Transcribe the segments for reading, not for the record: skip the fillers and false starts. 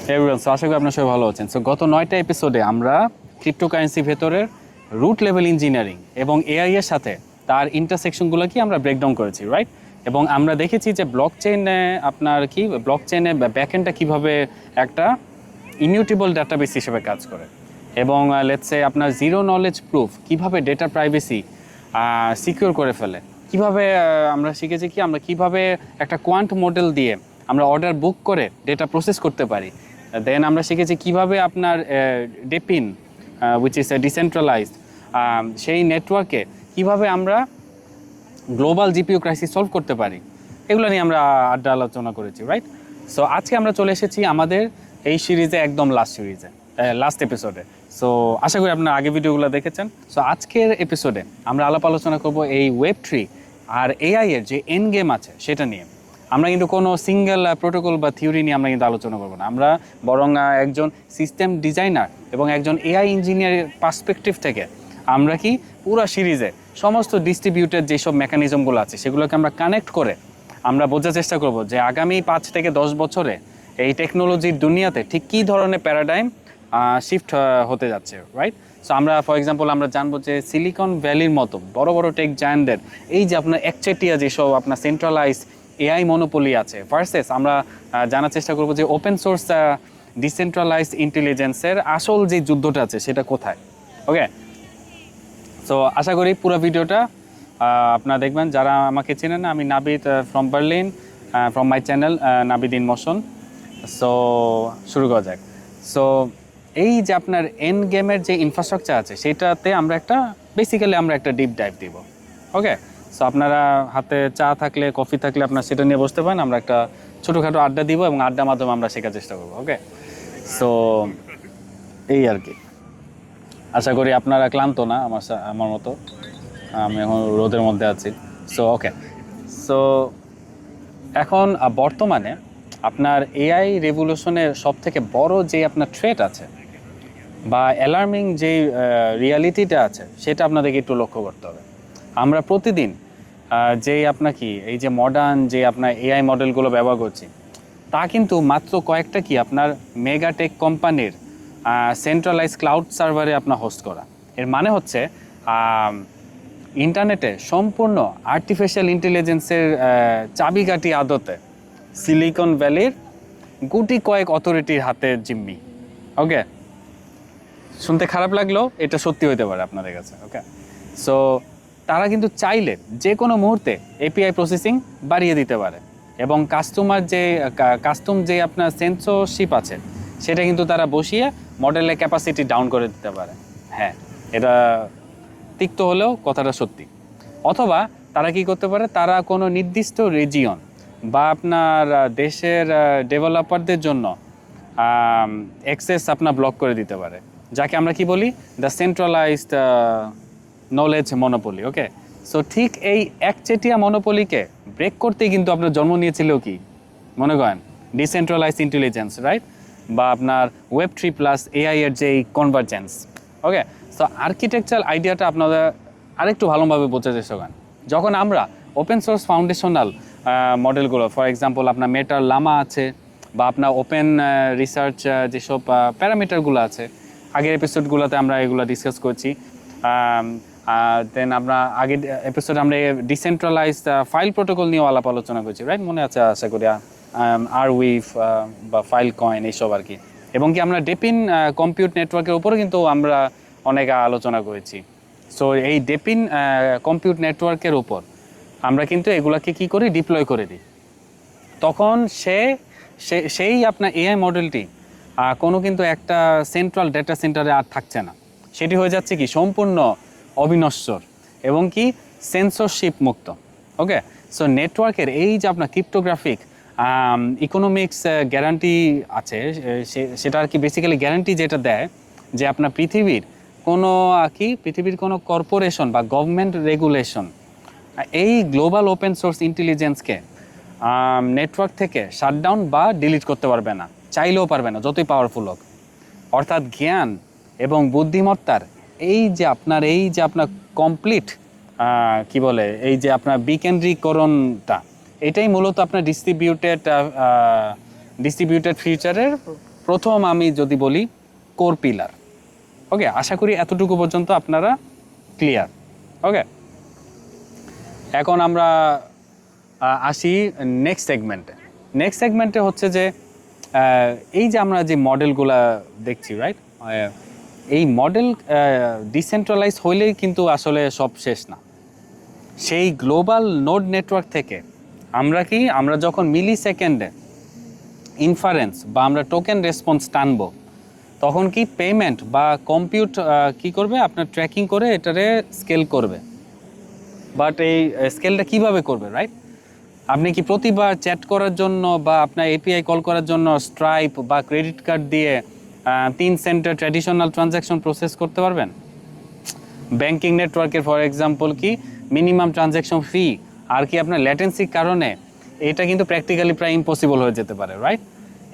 Everyone, so আশা করি আপনার সবাই ভালো আছেন। সো গত 9টা এপিসোডে আমরা ক্রিপ্টোকারেন্সি ভেতরের রুট লেভেল ইঞ্জিনিয়ারিং এবং এআই এর সাথে তার ইন্টারসেকশনগুলো কি আমরা ব্রেকডাউন করেছি, রাইট? এবং আমরা দেখেছি যে ব্লক চেইনে ব্যাকএন্ডটা কীভাবে একটা ইমিউটেবল ডাটাবেস হিসেবে কাজ করে, এবং লেটস সে আপনার জিরো নলেজ প্রুফ কীভাবে ডেটা প্রাইভেসি সিকিউর করে ফেলে, কীভাবে আমরা শিখেছি কি আমরা কীভাবে একটা কোয়ান্ট মডেল দিয়ে আমরা অর্ডার বুক করে ডেটা প্রসেস করতে পারি। দেন আমরা শিখেছি কিভাবে আপনার ডেপিন উইচ ইজ ডিসেন্ট্রালাইজড সেই নেটওয়ার্কে কিভাবে আমরা গ্লোবাল জিপিইউ ক্রাইসিস সলভ করতে পারি। এগুলো নিয়ে আমরা আড্ডা আলোচনা করেছি, রাইট? সো আজকে আমরা চলে এসেছি আমাদের এই সিরিজে একদম লাস্ট এপিসোডে। সো আশা করি আপনারা আগে ভিডিওগুলো দেখেছেন। সো আজকের এপিসোডে আমরা আলোচনা করব এই Web3 আর এআই এর যে এন্ড গেম আছে সেটা নিয়ে। আমরা কিন্তু কোনো সিঙ্গেল প্রোটোকল বা থিওরি নিয়ে আমরা কিন্তু আলোচনা করবো না, আমরা বরং একজন সিস্টেম ডিজাইনার এবং একজন এআই ইঞ্জিনিয়ারের পার্সপেক্টিভ থেকে আমরা কি পুরো সিরিজে সমস্ত ডিস্ট্রিবিউটেড যেসব মেকানিজমগুলো আছে সেগুলোকে আমরা কানেক্ট করে আমরা বোঝার চেষ্টা করব যে আগামী 5 থেকে 10 বছরে এই টেকনোলজির দুনিয়াতে ঠিক কী ধরনের প্যারাডাইম শিফট হতে যাচ্ছে, রাইট? সো আমরা ফর এক্সাম্পল আমরা জানবো যে সিলিকন ভ্যালির মতো বড় বড় টেক জায়ান্টদের এই যে আপনার একচেটিয়া যেসব আপনার সেন্ট্রালাইজ এআই মনোপলি আছে ভার্সেস আমরা জানার চেষ্টা করব যে ওপেন সোর্স ডিসেন্ট্রালাইজড ইন্টেলিজেন্সের আসল যে যুদ্ধটা আছে সেটা কোথায়। ওকে, সো আশা করি পুরো ভিডিওটা আপনারা দেখবেন। যারা আমাকে চেনেন না, আমি Nabid from Berlin, from my channel Nabid in motion. So শুরু করা যাক। সো এই যে আপনার এন্ড গেমের যে ইনফ্রাস্ট্রাকচার আছে সেটাতে আমরা একটা ডিপ ডাইভ দিব। ওকে, সো আপনারা হাতে চা থাকলে কফি থাকলে আপনার সেটা নিয়ে বসতে পারেন, আমরা একটা ছোটোখাটো আড্ডা দিব এবং আড্ডার মাধ্যমে আমরা শেখার চেষ্টা করবো। ওকে, সো এই আর কি। আশা করি আপনারা ক্লান্ত না আমার মতো, আমি এখন রোদের মধ্যে আছি। সো ওকে, সো এখন বর্তমানে আপনার এআই রেভলিউশনের সবথেকে বড় যে আপনার থ্রেট আছে বা অ্যালার্মিং যে রিয়ালিটিটা আছে সেটা আপনাদেরকে একটু লক্ষ্য করতে হবে। আমরা প্রতিদিন এই যে মডার্ন যে আপনার এআই মডেলগুলো ব্যবহার করছি তা কিন্তু মাত্র কয়েকটা আপনার মেগা টেক কোম্পানির সেন্ট্রালাইজ ক্লাউড সার্ভারে আপনার হোস্ট করা। এর মানে হচ্ছে ইন্টারনেটে সম্পূর্ণ আর্টিফিশিয়াল ইন্টেলিজেন্সের চাবিকাঠি আদতে সিলিকন ভ্যালির গুটি কয়েক অথরিটির হাতে জিম্মি। ওকে, শুনতে খারাপ লাগলেও এটা সত্যি হতে পারে আপনাদের কাছে। ওকে, সো তারা কিন্তু চাইলে যে কোনো মুহূর্তে এপিআই প্রসেসিং বাড়িয়ে দিতে পারে এবং কাস্টম যে আপনার সেন্সরশিপ আছে সেটা কিন্তু তারা বসিয়ে মডেলের ক্যাপাসিটি ডাউন করে দিতে পারে। হ্যাঁ, এটা তিক্ত হলেও কথাটা সত্যি। অথবা তারা কি করতে পারে, তারা কোনো নির্দিষ্ট রিজিয়ন বা আপনার দেশের ডেভেলপারদের জন্য অ্যাক্সেস আপনার ব্লক করে দিতে পারে, যাকে আমরা কি বলি the centralised knowledge monopoly. Okay, so ঠিক এই একচেটিয়া মনোপলিকে ব্রেক করতেই কিন্তু আপনার জন্ম নিয়েছিল কি মনে করেন ডিসেন্ট্রালাইজড ইন্টেলিজেন্স, রাইট? বা আপনার Web3 প্লাস এআই এর যে কনভার্জেন্স। ওকে, সো আর্কিটেকচারাল আইডিয়াটা আপনারা আরেকটু ভালোভাবে বোঝার চেষ্টা করেন। যখন আমরা ওপেন সোর্স ফাউন্ডেশনাল মডেলগুলো ফর এক্সাম্পল আপনার মেটার লামা আছে বা আপনার ওপেন রিসার্চ যেসব প্যারামিটারগুলো আছে, আগের এপিসোডগুলোতে আমরা এগুলো ডিসকাস করছি। দেন আমরা আগের এপিসোডে আমরা ডিসেন্ট্রালাইজড ফাইল প্রোটোকল নিয়েও আলোচনা করছি, রাইট? মনে আছে আশা করি, আরউইভ বা ফাইল কয়েন এইসব আর কি। এবং কি আমরা ডেপিন কম্পিউট নেটওয়ার্কের উপরে কিন্তু আমরা অনেক আলোচনা করেছি। সো এই ডেপিন কম্পিউট নেটওয়ার্কের উপর আমরা কিন্তু এগুলাকে কি করি, ডিপ্লয় করে দিই। তখন সেই আপনার এআই মডেলটি কোনো কিন্তু একটা সেন্ট্রাল ডেটা সেন্টারে আর থাকছে না, সেটি হয়ে যাচ্ছে কি সম্পূর্ণ অবিনশ্বর এবং কি সেন্সরশিপ মুক্ত। ওকে, সো নেটওয়ার্কের এই যে আপনার ক্রিপ্টোগ্রাফিক ইকোনমিক্স গ্যারান্টি আছে সেটা আর কি বেসিক্যালি গ্যারান্টি যেটা দেয় যে আপনার পৃথিবীর কোনো কর্পোরেশন বা গভর্নমেন্ট রেগুলেশন এই গ্লোবাল ওপেন সোর্স ইন্টেলিজেন্সকে নেটওয়ার্ক থেকে শাটডাউন বা ডিলিট করতে পারবে না, চাইলেও পারবে না, যতই পাওয়ারফুল হোক। অর্থাৎ জ্ঞান এবং বুদ্ধিমত্তার এই যে আপনার কমপ্লিট এই যে আপনার বিকেন্দ্রীকরণটা, এটাই মূলত আপনার ডিস্ট্রিবিউটেড ফিউচারের প্রথম আমি যদি বলি কোর পিলার। ওকে, আশা করি এতটুকু পর্যন্ত আপনারা ক্লিয়ার। ওকে, এখন আমরা আসি নেক্সট সেগমেন্টে। নেক্সট সেগমেন্টে হচ্ছে যে এই যে আমরা যে মডেলগুলা দেখছি, রাইট, এই মডেল ডিসেন্ট্রালাইজ হইলেই কিন্তু আসলে সব শেষ না। সেই গ্লোবাল নোড নেটওয়ার্ক থেকে আমরা যখন মিলি সেকেন্ডে ইনফারেন্স বা আমরা টোকেন রেসপন্স টানবো, তখন কি পেমেন্ট বা কম্পিউট কি করবে, আপনার ট্র্যাকিং করে এটারে স্কেল করবে। বাট এই স্কেলটা কিভাবে করবে, রাইট? আপনি কি প্রতিবার চ্যাট করার জন্য বা আপনার এপিআই কল করার জন্য স্ট্রাইপ বা ক্রেডিট কার্ড দিয়ে 3 সেন্টের ট্র্যাডিশনাল ট্রানজ্যাকশন প্রসেস করতে পারবেন? ব্যাংকিং নেটওয়ার্কের ফর এক্সাম্পল কি মিনিমাম ট্রানজ্যাকশন ফি আর কি আপনার ল্যাটেন্সির কারণে এটা কিন্তু প্র্যাকটিক্যালি প্রায় ইম্পসিবল হয়ে যেতে পারে, রাইট?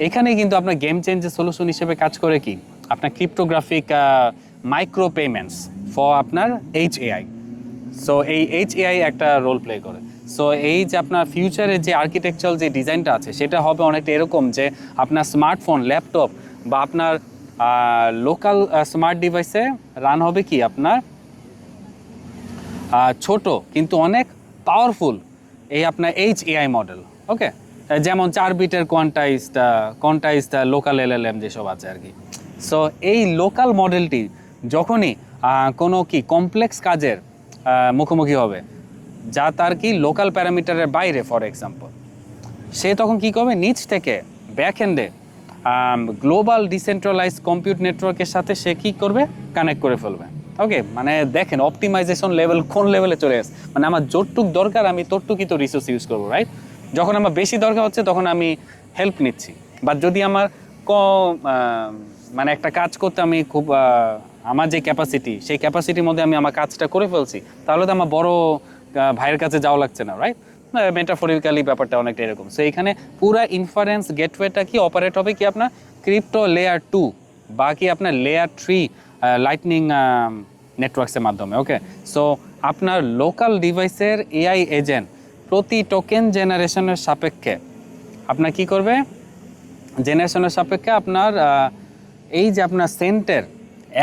এখানে কিন্তু আপনার গেম চেঞ্জের সলিউশন হিসেবে কাজ করে কি আপনার ক্রিপ্টোগ্রাফিক মাইক্রো পেমেন্টস ফর আপনার HAI। সো এই HAI একটা রোল প্লে করে। সো এই যে আপনার ফিউচারের যে আর্কিটেকচারাল যে ডিজাইনটা আছে সেটা হবে অনেকটা এরকম যে আপনার স্মার্টফোন, ল্যাপটপ বা আপনার লোকাল স্মার্ট ডিভাইসে রান হবে কি আপনার ছোট কিন্তু অনেক পাওয়ারফুল এই আপনার HAI মডেল। ওকে, যেমন 4 বিটের কোয়ান্টাইজড লোকাল LLM যেসব আছে আর কি। সো এই লোকাল মডেলটি যখনই কোনো কি কমপ্লেক্স কাজের মুখোমুখি হবে যা তার কি লোকাল প্যারামিটারের বাইরে, ফর এক্সাম্পল, সে তখন কি করবে, নিচ থেকে ব্যাক এন্ডে গ্লোবাল ডিসেন্ট্রালাইজ কম্পিউট নেটওয়ার্কের সাথে সে কী করবে, কানেক্ট করে ফেলবে। ওকে, মানে দেখেন অপটিমাইজেশন লেভেল কোন লেভেলে চলে আসে। মানে আমার যতটুক দরকার আমি ততটুকুই তো রিসোর্স ইউজ করবো, রাইট? যখন আমার বেশি দরকার হচ্ছে তখন আমি হেল্প নিচ্ছি। বা যদি আমার মানে একটা কাজ করতে আমি খুব আমার যে ক্যাপাসিটি, সেই ক্যাপাসিটির মধ্যে আমি আমার কাজটা করে ফেলছি, তাহলে তো আমার বড় ভাইয়ের কাছে যাওয়া লাগছে না, রাইট? মেটাফরিক্যালি ব্যাপারটা অনেকটা এরকম। সো এখানে পুরা ইনফারেন্স গেটওয়েটা কি অপারেট হবে কি আপনার ক্রিপ্টো লেয়ার 2 বা কি আপনার লেয়ার 3 লাইটনিং নেটওয়ার্কসের মাধ্যমে। ওকে, সো আপনার লোকাল ডিভাইসের AI এজেন্ট প্রতি টোকেন জেনারেশনের সাপেক্ষে আপনার কি করবে, জেনারেশনের সাপেক্ষে আপনার এই যে আপনার সেন্টের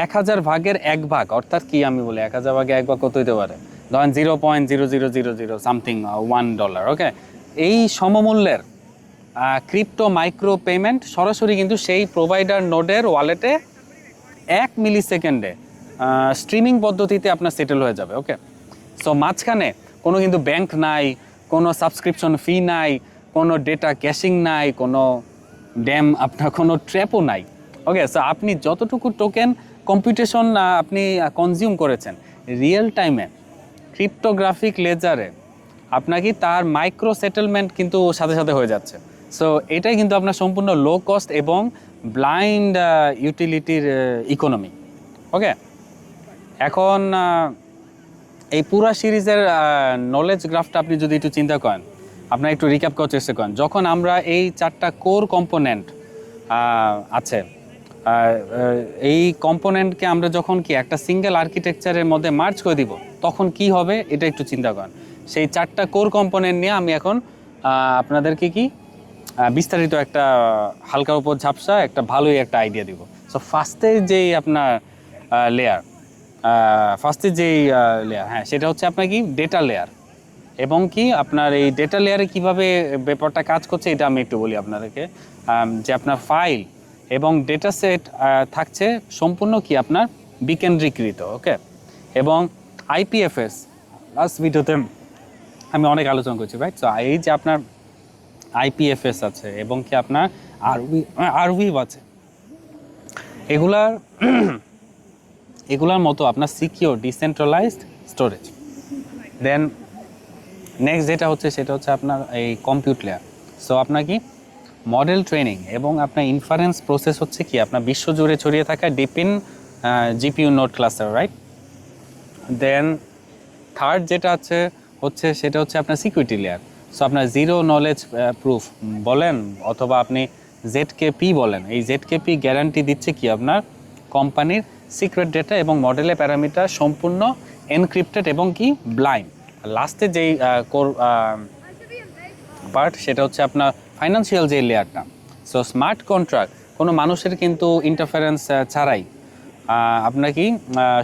1000 ভাগের 1 ভাগ, অর্থাৎ কি আমি বলি 1000 ভাগে 1 ভাগ কত হতে পারে, ধরেন 0.0000 সামথিং $1। ওকে, এই সমমূল্যের ক্রিপ্টো মাইক্রো পেমেন্ট সরাসরি কিন্তু সেই প্রোভাইডার নোডের ওয়ালেটে 1 মিলি সেকেন্ডে স্ট্রিমিং পদ্ধতিতে আপনার সেটেল হয়ে যাবে। ওকে, সো মাঝখানে কোনো কিন্তু ব্যাংক নাই, কোনো সাবস্ক্রিপশন ফি নাই, কোনো ডেটা ক্যাশিং নাই, কোনো আপনার কোনো ট্র্যাপও নাই। ওকে, সো আপনি যতটুকু টোকেন কম্পিউটেশন আপনি কনজিউম করেছেন রিয়েল টাইমে ক্রিপ্টোগ্রাফিক লেজারে আপনাকে তার মাইক্রো সেটেলমেন্ট কিন্তু সাথে সাথে হয়ে যাচ্ছে। সো এটাই কিন্তু আপনার সম্পূর্ণ লো কস্ট এবং ব্লাইন্ড ইউটিলিটির ইকোনমি। ওকে, এখন এই পুরা সিরিজের নলেজ গ্রাফটা আপনি যদি একটু চিন্তা করেন, আপনার একটু রিক্যাপ করার চেষ্টা করেন, যখন আমরা এই 4টা কোর কম্পোনেন্ট আছে, এই কম্পোনেন্টকে আমরা যখন কি একটা সিঙ্গেল আর্কিটেকচারের মধ্যে মার্জ করে দিব তখন কি হবে এটা একটু চিন্তা করেন। সেই 4টা কোর কম্পোনেন্ট নিয়ে আমি এখন আপনাদেরকে কি বিস্তারিত একটা হালকার উপর ঝাপসা একটা ভালোই একটা আইডিয়া দিব। সো ফার্স্টের যেই আপনার লেয়ার হ্যাঁ, সেটা হচ্ছে আপনার কি ডেটা লেয়ার, এবং কি আপনার এই ডেটা লেয়ারে কিভাবে ব্যাপারটা কাজ করছে এটা আমি একটু বলি আপনাদেরকে। যে আপনার ফাইল এবং ডেটা সেট থাকছে সম্পূর্ণ কি আপনার বিকেন্দ্রীকৃত। ওকে, এবং IPFS লাস্ট ভিডিওতে আমি অনেক আলোচনা করছি, রাইট? সো এই যে আপনার IPFS আছে এবং কি আপনার আরভিভ আছে, এগুলার মতো আপনার secure decentralised storage. Then next যেটা হচ্ছে সেটা হচ্ছে আপনার এই কম্পিউট লেয়ার। সো আপনার কি মডেল ট্রেনিং এবং আপনার ইনফারেন্স প্রসেস হচ্ছে কি আপনার বিশ্বজুড়ে ছড়িয়ে থাকা deep in GPU node cluster, right? Then third যেটা হচ্ছে সেটা হচ্ছে আপনার সিকিউরিটি লেয়ার। সো আপনার জিরো নলেজ প্রুফ বলেন অথবা আপনি ZKP বলেন, এই ZKP গ্যারান্টি দিচ্ছে কি আপনার কোম্পানির সিক্রেট ডেটা এবং মডেলের প্যারামিটার সম্পূর্ণ এনক্রিপ্টেড এবং কি ব্লাইন্ড। লাস্টে যেই কোর পার্ট সেটা হচ্ছে আপনার ফাইন্যান্সিয়াল যে লেয়ারটা। সো স্মার্ট কন্ট্রাক্ট কোনো মানুষের কিন্তু ইন্টারফারেন্স ছাড়াই আপনার কি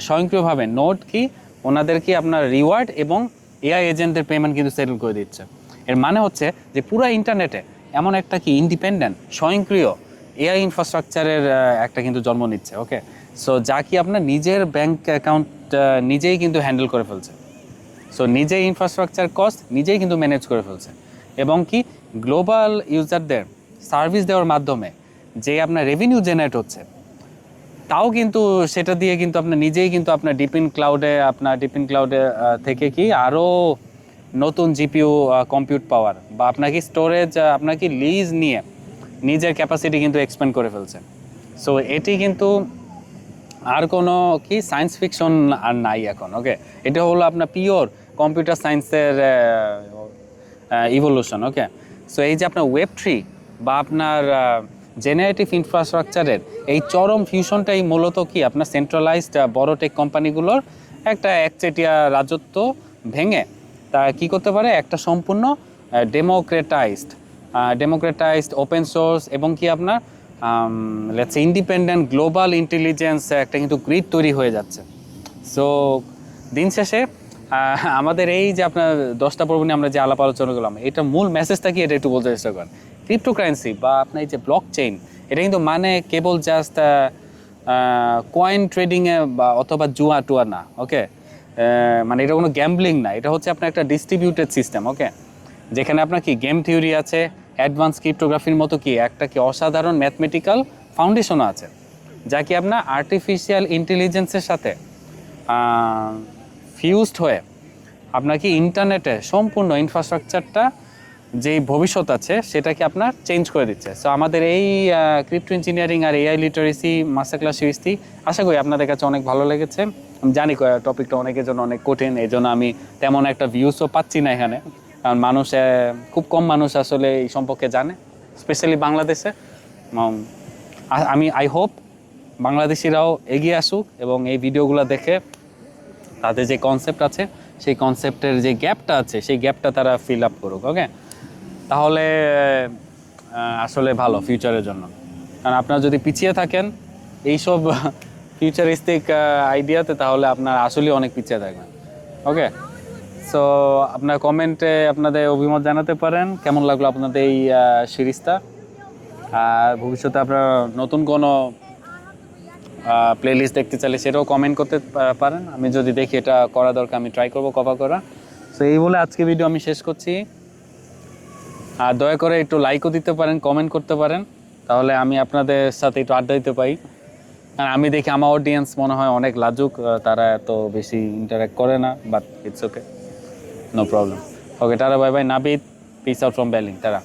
স্বয়ংক্রিয়ভাবে নোড কি ওনাদের কি আপনার রিওয়ার্ড এবং এআই এজেন্টের পেমেন্ট কিন্তু সেটেল করে দিচ্ছে। এর মানে হচ্ছে যে পুরো ইন্টারনেটে এমন একটা কি ইন্ডিপেন্ডেন্ট স্বয়ংক্রিয় এআই ইনফ্রাস্ট্রাকচারের একটা কিন্তু জন্ম নিচ্ছে। ওকে, সো যা কি আপনার নিজের ব্যাংক অ্যাকাউন্ট নিজেই কিন্তু হ্যান্ডেল করে ফেলছে। সো নিজেই ইনফ্রাস্ট্রাকচার কস্ট নিজেই কিন্তু ম্যানেজ করে ফেলছে এবং কি গ্লোবাল ইউজারদের সার্ভিস দেওয়ার মাধ্যমে যে আপনার রেভিনিউ জেনারেট হচ্ছে তাও কিন্তু সেটা দিয়ে কিন্তু আপনার নিজেই কিন্তু আপনার ডিপিন ক্লাউডে থেকে কি আরও নতুন জিপিইউ কম্পিউট পাওয়ার বা আপনার কি স্টোরেজ আপনার কি লিজ নিয়ে নিজের ক্যাপাসিটি কিন্তু এক্সপ্যান্ড করে ফেলছে। সো এটি কিন্তু আর কোনো কি সায়েন্স ফিকশন আর নাই এখন। ওকে, এটা হলো আপনার পিওর কম্পিউটার সায়েন্সের ইভলিউশন। ওকে, সো এই যে আপনার Web3 বা আপনার জেনারেটিভ ইনফ্রাস্ট্রাকচারের এই চরম ফিউশনটাই মূলত কি আপনার সেন্ট্রালাইজড বড় টেক কোম্পানিগুলোর একটা একচেটিয়া রাজত্ব ভেঙে তা কি করতে পারে একটা সম্পূর্ণ ডেমোক্রেটাইজড ওপেন সোর্স এবং কি আপনার লেটস ইন্ডিপেন্ডেন্ট গ্লোবাল ইন্টেলিজেন্স একটা কিন্তু গ্রিড তৈরি হয়ে যাচ্ছে। সো দিন শেষে আমাদের এই যে আপনার 10টা পর্ব নিয়ে আমরা যে আলাপ আলোচনা করলাম এটা মূল মেসেজটা কি এটা একটু বলতে চেষ্টা করেন। ক্রিপ্টোকারেন্সি বা আপনার এই যে ব্লক চেইন এটা কিন্তু মানে কেবল জাস্ট কয়েন ট্রেডিংয়ে বা অথবা জুয়া টুয়া না। ওকে, মানে এটা কোনো গ্যাম্বলিং না, এটা হচ্ছে আপনার একটা ডিস্ট্রিবিউটেড সিস্টেম। ওকে, যেখানে আপনার কি গেম থিওরি আছে, অ্যাডভান্স ক্রিপ্টোগ্রাফির মতো কি একটা কি অসাধারণ ম্যাথমেটিক্যাল ফাউন্ডেশনও আছে যা কি আপনার আর্টিফিশিয়াল ইন্টেলিজেন্সের সাথে ফিউজড হয়ে আপনার কি ইন্টারনেটে সম্পূর্ণ ইনফ্রাস্ট্রাকচারটা যেই ভবিষ্যৎ আছে সেটাকে আপনার চেঞ্জ করে দিচ্ছে। সো আমাদের এই ক্রিপ্টো ইঞ্জিনিয়ারিং আর এআই লিটারেসি মাস্টার ক্লাস সিরিজটি আশা করি আপনাদের কাছে অনেক ভালো লেগেছে। আমি জানি টপিকটা অনেকের জন্য অনেক কঠিন, এই জন্য আমি তেমন একটা ভিউসও পাচ্ছি না এখানে, কারণ মানুষ খুব কম মানুষ আসলে এই সম্পর্কে জানে, স্পেশালি বাংলাদেশে। আমি আই হোপ বাংলাদেশিরাও এগিয়ে আসুক এবং এই ভিডিওগুলো দেখে তাদের যে কনসেপ্ট আছে সেই কনসেপ্টের যে গ্যাপটা আছে সেই গ্যাপটা তারা ফিল আপ করুক। ওকে, তাহলে আসলে ভালো ফিউচারের জন্য। কারণ আপনারা যদি পিছিয়ে থাকেন এইসব ফিউচারিস্টিক আইডিয়াতে তাহলে আপনার আসলেই অনেক পিছিয়ে থাকবেন। ওকে, সো আপনার কমেন্টে আপনাদের অভিমত জানাতে পারেন কেমন লাগলো আপনাদের এই সিরিজটা, আর ভবিষ্যতে আপনারা নতুন কোনো প্লেলিস্ট দেখতে চাইলে সেটাও কমেন্ট করতে পারেন। আমি যদি দেখি এটা করা দরকার আমি ট্রাই করবো কভার করা। সো এই বলে আজকে ভিডিও আমি শেষ করছি। আর দয়া করে একটু লাইকও দিতে পারেন, কমেন্ট করতে পারেন, তাহলে আমি আপনাদের সাথে একটু আড্ডা দিতে পারি। কারণ আমি দেখি আমার অডিয়েন্স মনে হয় অনেক লাজুক, তারা এত বেশি ইন্টারাক্ট করে না, but it's okay, no problem. Okay, টাটা, bye bye, Nabid, peace out from ব্যালিং, টাটা।